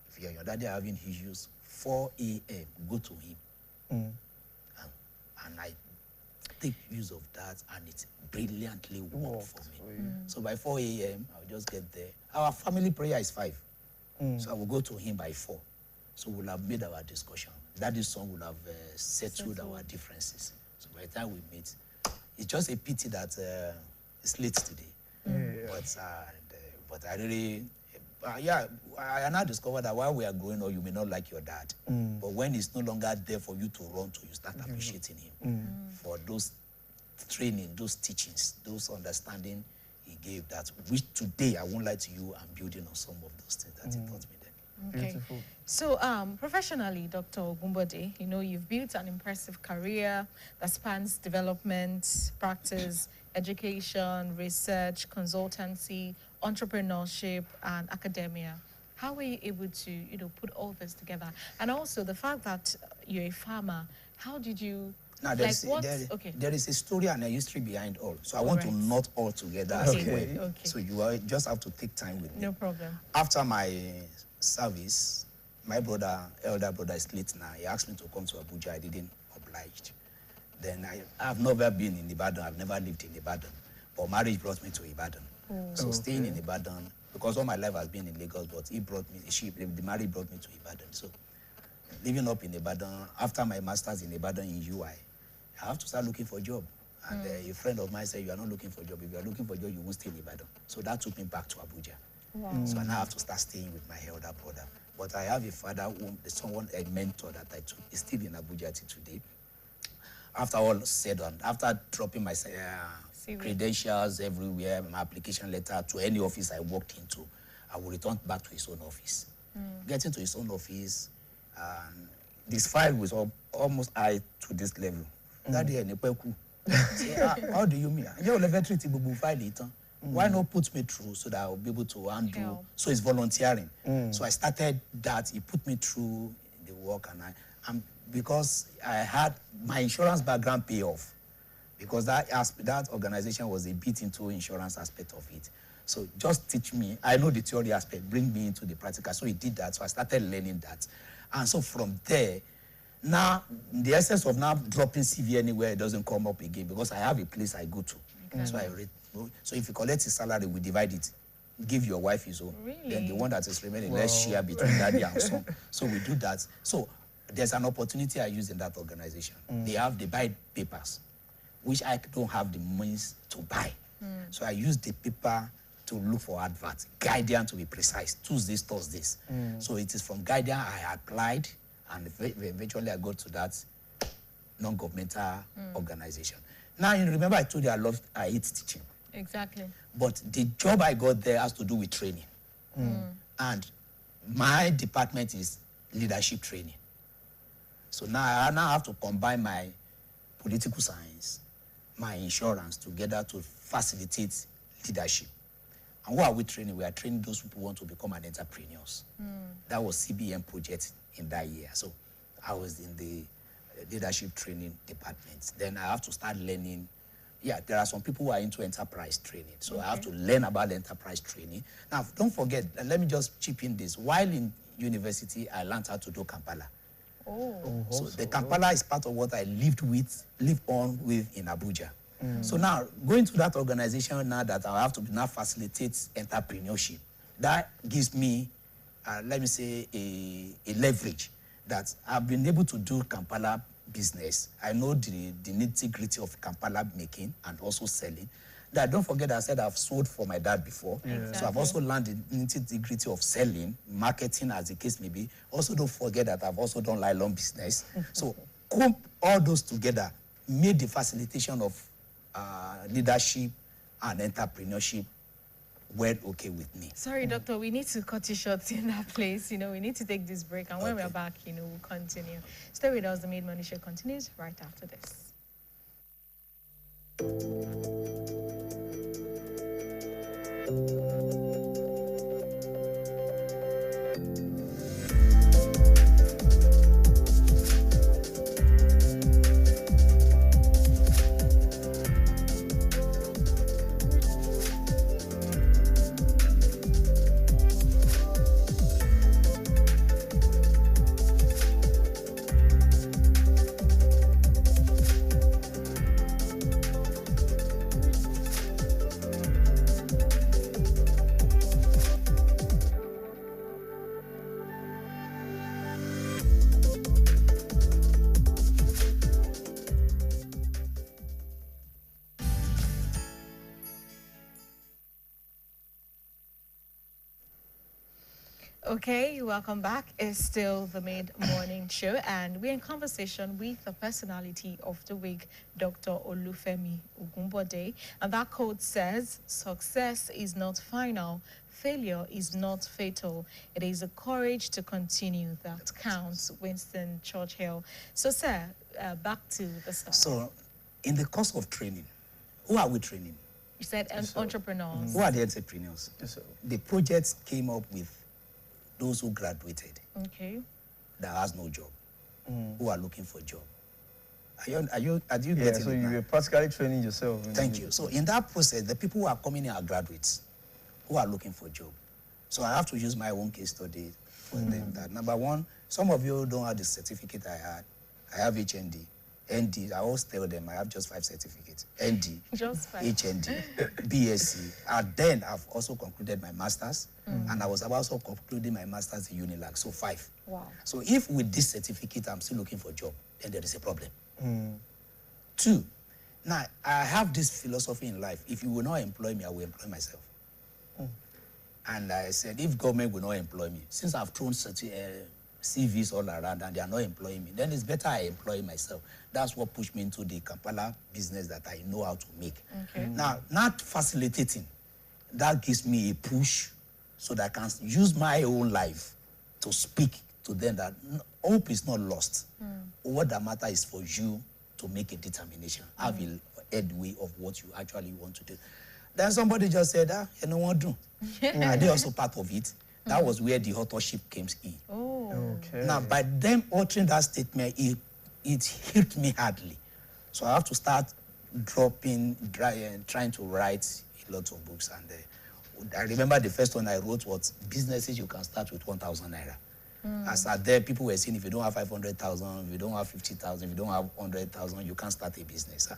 if you and your daddy are having issues, 4 a.m., go to him. And I take use of that, and it brilliantly worked for me. So by 4 a.m., I'll just get there. Our family prayer is 5. So I will go to him by 4. So we'll have made our discussion. Daddy's son will have settled our differences. So by the time we meet, it's just a pity that it's late today. But I really, I now discovered that while we are growing up, you may not like your dad. But when he's no longer there for you to run to, you start appreciating him for those training, those teachings, those understanding he gave that, which today, I won't lie to you, I'm building on some of those things that he taught me then. Okay. Beautiful. So, professionally, Dr. Ogunbode, you know, you've built an impressive career that spans development, practice, education, research, consultancy, entrepreneurship, and academia. How were you able to, you know, put all this together? And also the fact that you're a farmer, how did you, Now, okay. there is a story and a history behind all. So I want to Alright. knot all together Okay, as well. okay. So just have to take time with me. No problem. After my service, my elder brother is late now. He asked me to come to Abuja. I didn't oblige. Then I've never been in Ibadan. I've never lived in Ibadan. But marriage brought me to Ibadan. So staying in Ibadan, because all my life has been in Lagos, but the marriage brought me to Ibadan. So living up in Ibadan, after my master's in Ibadan in UI, I have to start looking for a job. And a friend of mine said, you are not looking for a job. If you are looking for a job, you won't stay in Ibadan. So that took me back to Abuja. Wow. So I now have to start staying with my elder brother. But I have a father, a mentor that I took, is still in Abuja till today. After all said and after dropping my credentials everywhere, my application letter to any office I walked into, I will return back to his own office. Getting to his own office, this file was almost high to this level. That day, how do you mean? Why not put me through so that I'll be able to handle? So it's volunteering. So I started that. He put me through the work, and because I had my insurance background pay off, because that organization was a bit into insurance aspect of it. So just teach me. I know the theory aspect. Bring me into the practical. So he did that. So I started learning that, and so from there. Now, the essence of now dropping CV anywhere, it doesn't come up again because I have a place I go to. So so if you collect his salary, we divide it. Give your wife his own. Really? Then the one that is remaining, let's share between daddy and son. So we do that. So there's an opportunity I use in that organization. They buy papers, which I don't have the means to buy. So I use the paper to look for adverts. Guardian, to be precise, Tuesdays, Thursdays. So it is from Guardian I applied, and eventually I got to that non-governmental organization. Now, you remember I told you I hate teaching. Exactly. But the job I got there has to do with training. And my department is leadership training. So now I have to combine my political science, my insurance together to facilitate leadership. And what are we training? We are training those people who want to become an entrepreneurs. That was CBM project in that year. So I was in the leadership training department. Then I have to start learning. Yeah, there are some people who are into enterprise training. So I have to learn about enterprise training. Now, don't forget, let me just chip in this. While in university, I learned how to do Kampala. So the Kampala is part of what I lived on with in Abuja. So now, going to that organization now that I have to now facilitate entrepreneurship, that gives me, let me say, a leverage that I've been able to do Kampala business. I know the nitty-gritty of Kampala making and also selling. That don't forget, I said I've sold for my dad before. Exactly. So I've also learned the nitty-gritty of selling, marketing, as the case may be. Also, don't forget that I've also done nylon business. So comb all those together made the facilitation of leadership and entrepreneurship went okay with me. Sorry, Doctor, we need to cut you short in that place. You know, we need to take this break. And when we're back, you know, we'll continue. Stay with us. The Made Money Show continues right after this. Okay, welcome back. It's still the mid-morning show, and we're in conversation with the personality of the week, Dr. Olufemi Ogunbode. And that quote says, "Success is not final. Failure is not fatal. It is the courage to continue that counts." Winston Churchill. So, sir, back to the start. So, in the course of training, who are we training? You said entrepreneurs. Who are the entrepreneurs? The projects came up with those who graduated Okay. that has no job, who are looking for a job. Are you Yeah, getting so it now? you were practically training yourself. Thank you. So in that process, the people who are coming in are graduates who are looking for a job. So I have to use my own case study for them. That number one, some of you don't have the certificate I had. I have HND. ND, I always tell them I have just 5 certificates. ND, Just 5. HND, BSc. And then I've also concluded my master's, and I was also concluding my master's in Unilag, so 5. Wow. So if with this certificate I'm still looking for a job, then there is a problem. 2, now I have this philosophy in life: if you will not employ me, I will employ myself. And I said, if government will not employ me, since I've thrown CVs all around and they are not employing me, then it's better I employ myself. That's what pushed me into the Kampala business that I know how to make. Okay. Now, not facilitating, that gives me a push so that I can use my own life to speak to them that hope is not lost. What the matter is for you to make a determination, have a headway of what you actually want to do. Then somebody just said, you know what to do. Are they also part of it? That was where the authorship came in. Oh. Okay. Now, by them uttering that statement, it hit me hardly. So I have to start trying to write a lot of books. And I remember the first one I wrote was businesses you can start with 1,000 naira. As at there, people were saying, if you don't have 500,000, if you don't have 50,000, if you don't have 100,000, you can't start a business.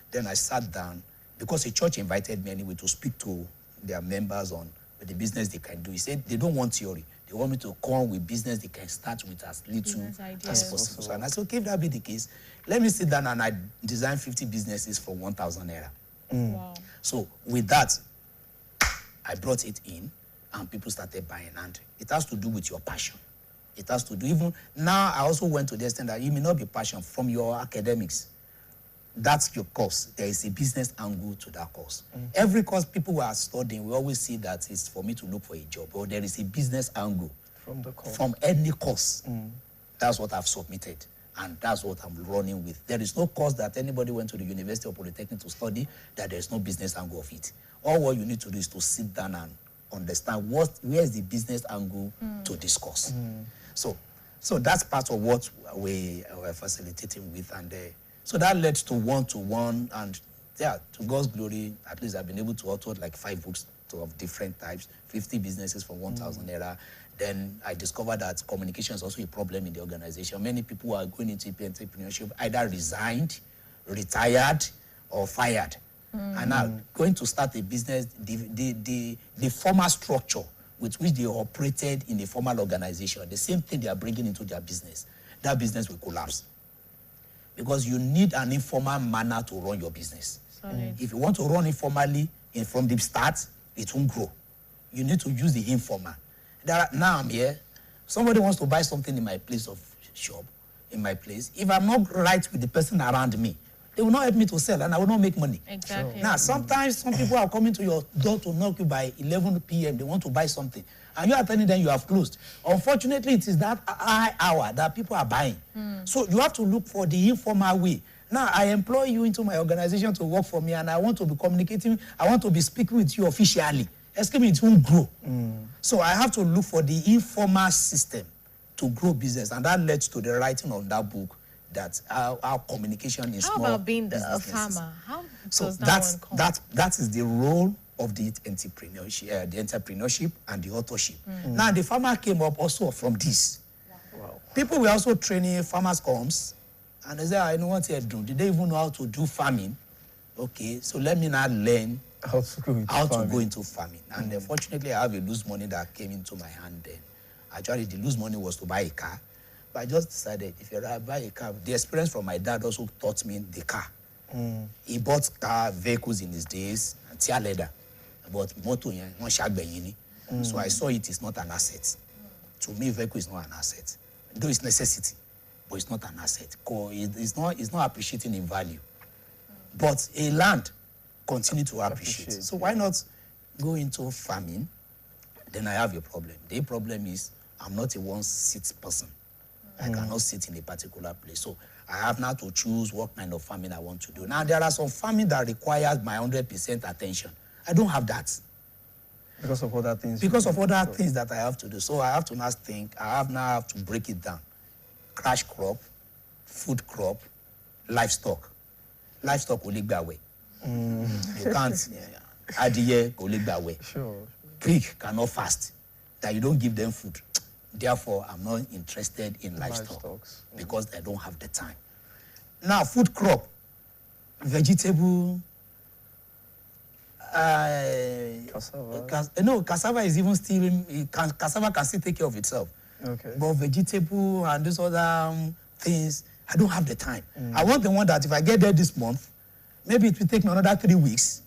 Then I sat down, because the church invited me anyway to speak to their members on the business they can do. He said they don't want theory. They want me to come with business they can start with as little as possible. So, and I said, okay, if that be the case, let me sit down and I design 50 businesses for 1,000 naira. Wow. So with that, I brought it in and people started buying. And it has to do with your passion. It has to do, even now I also went to the extent that you may not be passionate from your academics. That's your course. There is a business angle to that course. Every course people are studying, we always see that it's for me to look for a job, or there is a business angle From the course. from any course. That's what I've submitted, and that's what I'm running with. There is no course that anybody went to the University or Polytechnic to study that there is no business angle of it. All what you need to do is to sit down and understand where is the business angle to discuss. So that's part of what we are facilitating with, and so that led to one-to-one, and yeah, to God's glory, at least I've been able to author like 5 books of different types, 50 businesses for 1,000 naira. Then I discovered that communication is also a problem in the organization. Many people who are going into entrepreneurship either resigned, retired, or fired. And now going to start a business, the formal structure with which they operated in a formal organization, the same thing they are bringing into their business, that business will collapse. Because you need an informal manner to run your business. If you want to run informally from the start, it won't grow. You need to use the informal. Now I'm here. Somebody wants to buy something in my place of shop, in my place. If I'm not right with the person around me, they will not help me to sell, and I will not make money. Exactly. Now, sometimes some people are coming to your door to knock you by 11 p.m. They want to buy something, and you are telling them you have closed. Unfortunately, it is that high hour that people are buying. So you have to look for the informal way. Now, I employ you into my organization to work for me, and I want to be communicating, I want to be speaking with you officially. Excuse me, it won't grow. So I have to look for the informal system to grow business, and that led to the writing of that book, that our communication is How small about being a businesses. farmer? How So does that one come? that is the role of the entrepreneurship and the authorship. Now the farmer came up also from this. Wow. People were also training farmers comes, and they say, I know what they do. Did they even know how to do farming? Okay, so let me now learn How to go into farming. And unfortunately, I have a loose money that came into my hand then. Actually, the loose money was to buy a car. But I just decided, if you buy a car, the experience from my dad also taught me the car. He bought vehicles in his days, and tear leather. But motor, so I saw it is not an asset. to me, vehicle is not an asset. Though it's necessity, but it's not an asset. It's not appreciating in value. But a land continue to appreciate. So why not go into farming? Then I have a problem. The problem is I'm not a one-seat person. I cannot sit in a particular place. So I have now to choose what kind of farming I want to do. Now, there are some farming that requires my 100% attention. I don't have that. Because of other things? Because of other things that I have to do. So I have to now think, I now have to break it down. Cash crop, food crop, livestock. Livestock will live that way. You can't, adìyẹ will live that way. Sure. Pig cannot fast, that you don't give them food. Therefore, I'm not interested in livestock because I don't have the time. Now, food crop, vegetable, cassava. No, cassava is even still, cassava can still take care of itself. Okay. But vegetable and these other things, I don't have the time. I want the one that if I get there this month, maybe it will take me another 3 weeks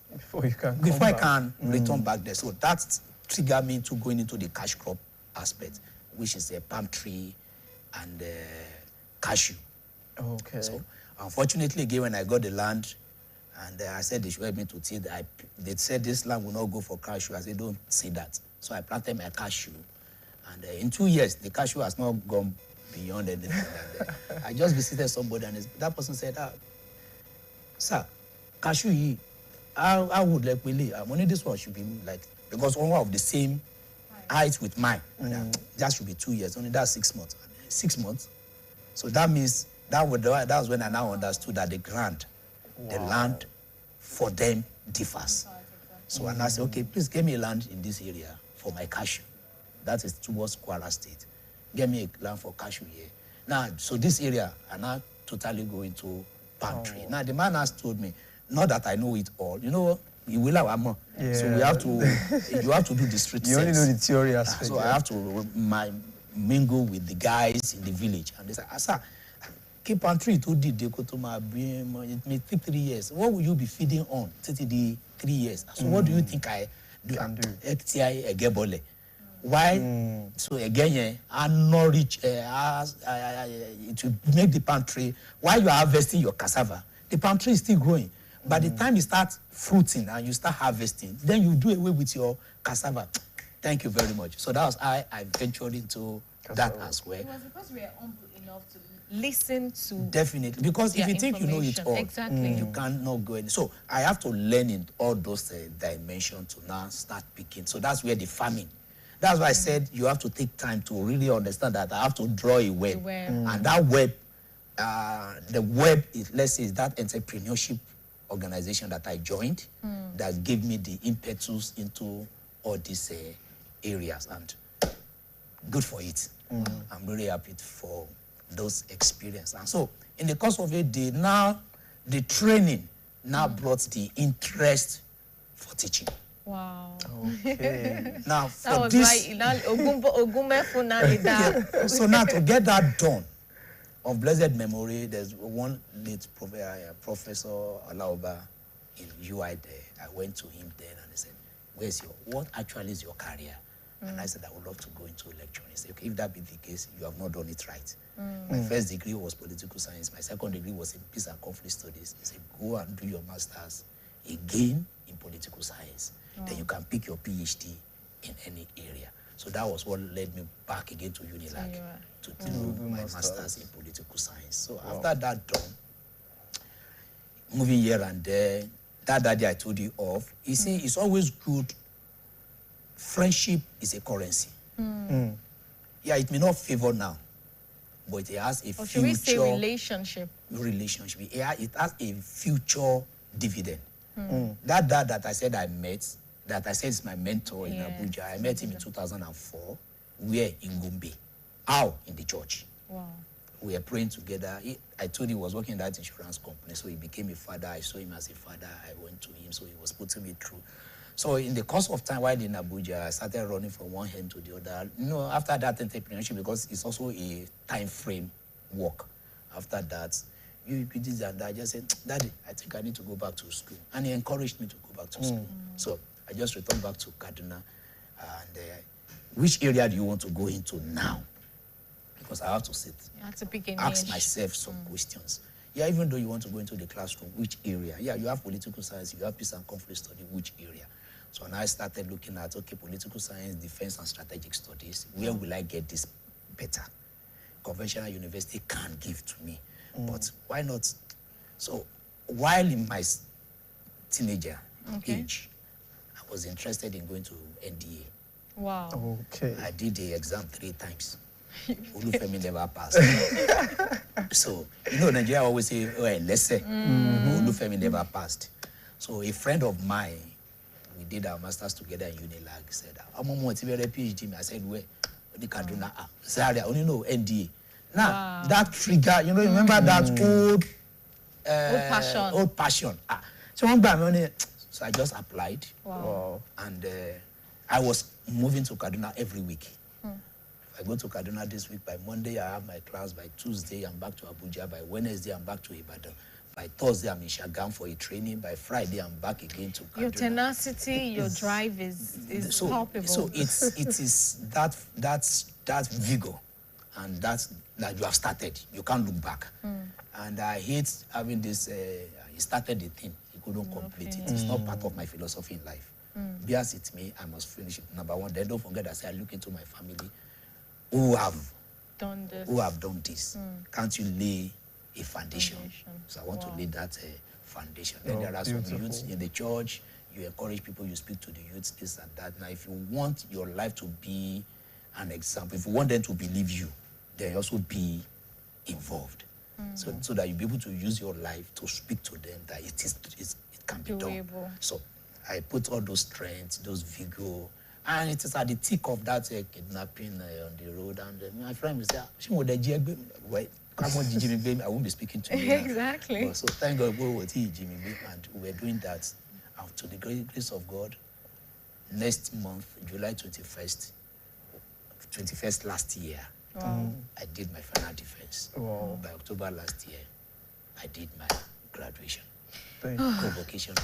Before I can return back there. So that triggered me to going into the cash crop aspect, which is a palm tree and cashew. Okay. So unfortunately, again, when I got the land, and I said they should help me to till, they said this land will not go for cashew. I said, don't say that. So I planted my cashew. And in 2 years, the cashew has not gone beyond anything. And, I just visited somebody, and that person said, sir, cashew, I would like really, only this one should be like, because one of the same height with mine. That should be 2 years, only that's 6 months. 6 months. So that means, that was when I now understood that the grant, the land for them differs. So I said, okay, please give me land in this area for my cashew. That is towards Kwara State. Get me a land for cashew here. Now, so this area, I now totally go into palm tree. Now, the man has told me, not that I know it all. You know, you will have more. Yeah. So we have to, you have to do the street You sense. only know the theory aspect. So I have to mingle with the guys in the village. And they say, sir, keep palm tree to the it may take 3 years. What will you be feeding on 3 years? So what do you think I do? Why? So again, I not reach. It will make the palm tree. While you are harvesting your cassava, the palm tree is still growing. By the time you start fruiting and you start harvesting, then you do away with your cassava. Thank you very much. So that was I ventured into that as well. It was because we are humble enough to listen to. Definitely, because if you think you know it all, exactly, you cannot go in. So I have to learn in all those dimensions to now start picking. So that's where the farming. That's why I said you have to take time to really understand that I have to draw a web. And that web, the web is, let's say, is that entrepreneurship organization that I joined that gave me the impetus into all these areas, and good for it. I'm really happy for those experiences. And so in the course of a day, now the training now brought the interest for teaching. Wow. Okay. Now, That for was this, so now to get that done, of blessed memory, there's one late Professor Alaoba in UI there. I went to him then and he said, what actually is your career? And I said, I would love to go into lecturing. He said, okay, if that be the case, you have not done it right. My first degree was political science. My second degree was in peace and conflict studies. He said, go and do your master's again in political science. Then you can pick your PhD in any area. So that was what led me back again to Unilag to do my master's in political science. So after that done, moving here and there, that day I told you of, you see, it's always good. Friendship is a currency. Yeah, it may not favor now, but it has a future. Should we say relationship? Relationship. Yeah, it has a future dividend. That dad that I said I met, that I said is my mentor in Abuja, I met him in 2004. We were in Gombe. How? In the church. Wow. We were praying together. I told him he was working in that insurance company, so he became a father. I saw him as a father. I went to him, so he was putting me through. So in the course of time while in Abuja, I started running from one hand to the other. You know, after that entrepreneurship, because it's also a time frame work. After that, you did that. I just said, Daddy, I think I need to go back to school. And he encouraged me to go back to school. So I just returned back to Kaduna. And which area do you want to go into now? Because I have to sit, You have to pick a ask niche. myself some questions. Yeah, even though you want to go into the classroom, which area? Yeah, you have political science, you have peace and conflict study, which area? So now I started looking at, okay, political science, defense and strategic studies. Where will I get this better? Conventional university can't give to me, but why not? So while in my teenager age, I was interested in going to NDA. Wow. Okay. I did the exam 3 times. Olufemi never passed. So, you know, Nigeria always say, oh, let's say, Olufemi never passed. So a friend of mine, we did our masters together in Unilag, said, I'm on PhD. I said, where? The Kaduna. Sorry, I only know NDA. Now, that trigger, you know, remember that old passion. Old passion. So one time, so I just applied. Wow. And I was moving to Kaduna every week. If I go to Kaduna this week, by Monday I have my class. By Tuesday I'm back to Abuja. By Wednesday I'm back to Ibadan. By Thursday I'm in Shagam for a training. By Friday I'm back again to Kaduna. Your tenacity, your drive is palpable. So it is that vigor and that you have started. You can't look back. And I hate having this. He started the thing. He couldn't complete it. It's not part of my philosophy in life. Be as it may, I must finish it. Number one. Then don't forget that I look into my family who have done this. Can't you lay a foundation? So I want to lay that foundation. Then there are some youths in the church. You encourage people, you speak to the youths, this and that. Now, if you want your life to be an example, if you want them to believe you, then also be involved. So that you'll be able to use your life to speak to them that it can be done. So I put all those strengths, those vigor, and it is at the thick of that kidnapping on the road. And my friend will say, I won't be speaking to you. Exactly. So thank God, and we were doing that. And to the great grace of God, next month, July 21st last year, I did my final defense. By October last year, I did my graduation. Convocation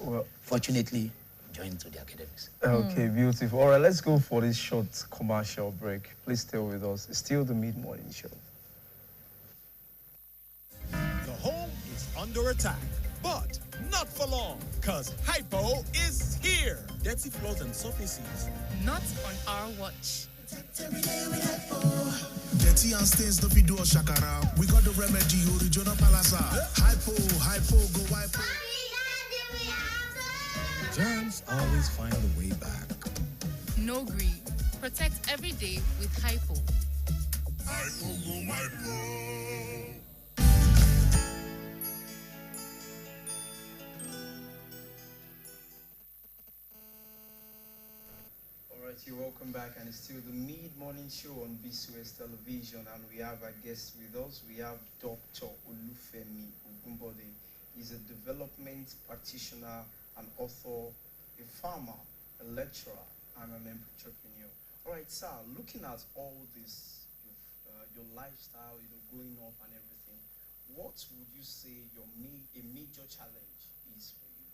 and fortunately joined to the academics. Okay, beautiful. All right, let's go for this short commercial break. Please stay with us. It's still the mid-morning show. The home is under attack, but not for long, because Hypo is here. Dirty floors and surfaces. Not on our watch. Dirty and stains no fit do us shakara. We got the remedy, original palasa. Hypo, go hypo. Germs always find a way back. No green. Protect every day with Hypo. Hypo, go hypo. You're welcome back, and it's still the mid-morning show on BCOS television, and we have a guest with us. We have Dr. Olufemi Ogunbode. He's a development practitioner, an author, a farmer, a lecturer, and an entrepreneur. All right, sir, looking at all this, your lifestyle, growing up and everything, what would you say a major challenge is for you?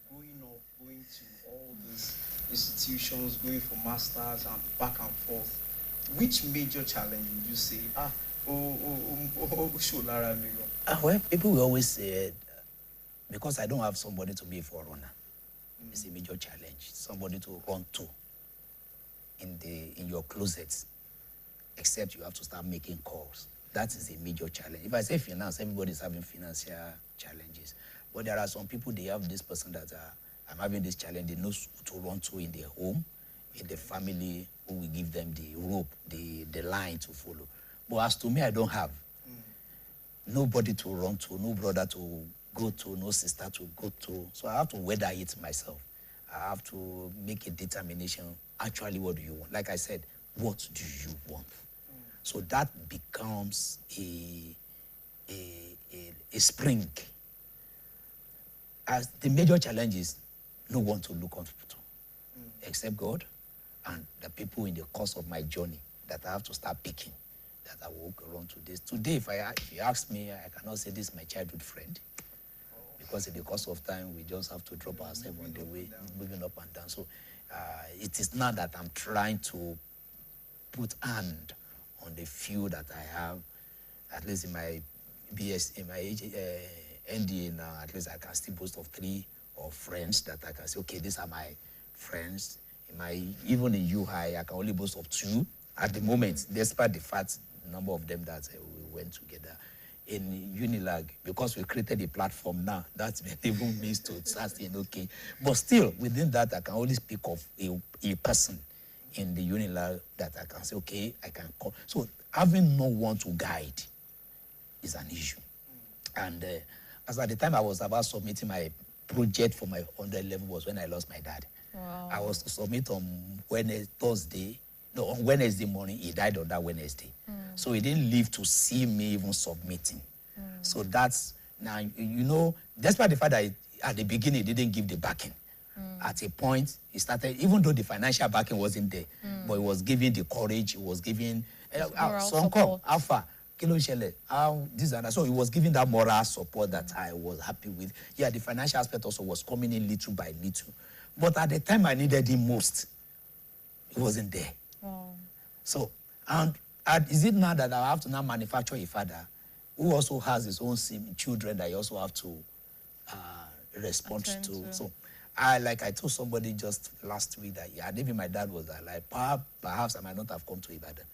Growing up, going to all these institutions, going for masters and back and forth, which major challenge would you say? Well, people will always say, because I don't have somebody to be a forerunner, it's a major challenge. Somebody to run to in your closet, except you have to start making calls. That is a major challenge. If I say finance, everybody's having financial challenges. But there are some people, they have this person that I'm having this challenge, they know who to run to in their home, in the family, who will give them the rope, the line to follow. But as to me, I don't have nobody to run to, no brother to go to, no sister to go to. So I have to weather it myself. I have to make a determination. Actually, what do you want? Like I said, what do you want? So that becomes a spring. As the major challenge is no one to look up to, except God and the people in the course of my journey that I have to start picking, that I will walk around to this. Today, if you ask me, I cannot say this is my childhood friend, because in the course of time, we just have to drop ourselves on the way, moving up and down. So It is not that I'm trying to put hand on the few that I have, at least in my NDA now, at least I can still boast of 3 or friends that I can say, okay, these are my friends. Even in UI, I can only boast of 2 at the moment, despite the fact number of them that we went together. In Unilag, because we created a platform now, that even means to start saying, okay. But still, within that, I can only speak of a person in the Unilag that I can say, okay, I can call. So having no one to guide is an issue. And as at the time I was about submitting my project for my 100 level was when I lost my dad. Wow. I was to submit on on Wednesday morning. He died on that Wednesday. So he didn't live to see me even submitting. So that's, now, you know, despite the fact that at the beginning he didn't give the backing. At a point, he started, even though the financial backing wasn't there, but he was giving the courage, he was giving, support. Alpha, this and that. So he was giving that moral support that I was happy with. Yeah, the financial aspect also was coming in little by little. But at the time I needed him most, he wasn't there. Wow. So, and is it now that I have to now manufacture a father who also has his own children that you also have to respond to? So, like I told somebody just last week that, yeah, maybe my dad was alive. Perhaps I might not have come to Ibadan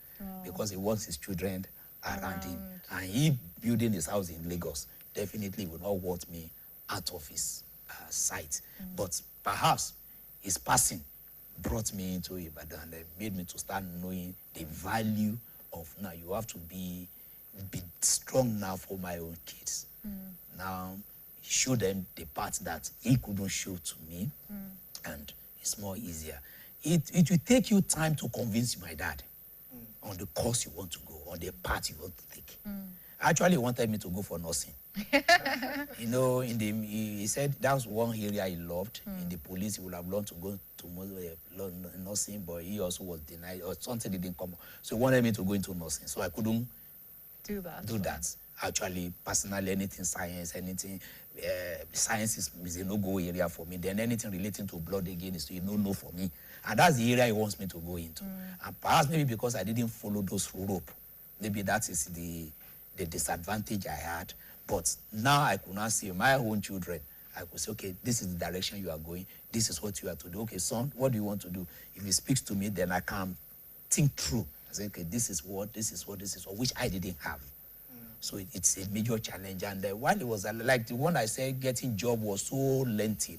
because he wants his children around him. And he building his house in Lagos definitely would not want me out of his sight. But perhaps his passing brought me into Ibadan and made me to start knowing the value of, now you have to be strong now for my own kids. Now, show them the part that he couldn't show to me, and it's more easier. It will take you time to convince my dad on the course you want to go, on the path you want to take. Actually, he wanted me to go for nursing. You know, he said that was one area he loved. In the police, he would have loved to go to nursing, but he also was denied, or something didn't come. So he wanted me to go into nursing, so I couldn't do that. Actually, personally, anything science, anything science is a no-go area for me. Then anything relating to blood again is a no-no for me. And that's the area he wants me to go into. And perhaps maybe because I didn't follow those rope, maybe that is the disadvantage I had. But now I could not see my own children. I could say, okay, this is the direction you are going. This is what you have to do. Okay, son, what do you want to do? If he speaks to me, then I can think through. I say, okay, this is what, which I didn't have. So it's a major challenge. And while it was like the one I said, getting job was so lengthy.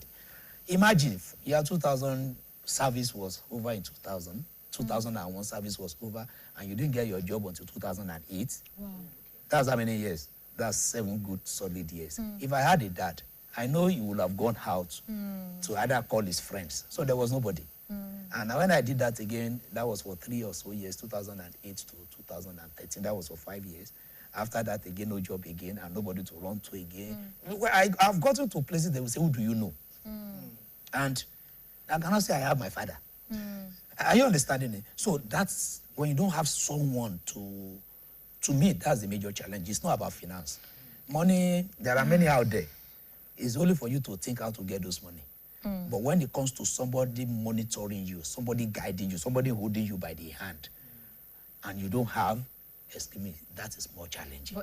Imagine, year 2000 service was over in 2000. 2001 service was over, and you didn't get your job until 2008. Wow. That's how many years? That's 7 good, solid years. If I had a dad, I know he would have gone out to either call his friends. So there was nobody. And when I did that again, that was for 3 or so years, 2008 to 2013. That was for 5 years. After that, again, no job again, and nobody to run to again. I've gotten to places they will say, who do you know? And I cannot say I have my father. Are you understanding it? So that's when you don't have someone to me, that's the major challenge. It's not about finance. Money, there are many out there. It's only for you to think how to get those money. But when it comes to somebody monitoring you, somebody guiding you, somebody holding you by the hand, and you don't have, excuse me, that is more challenging.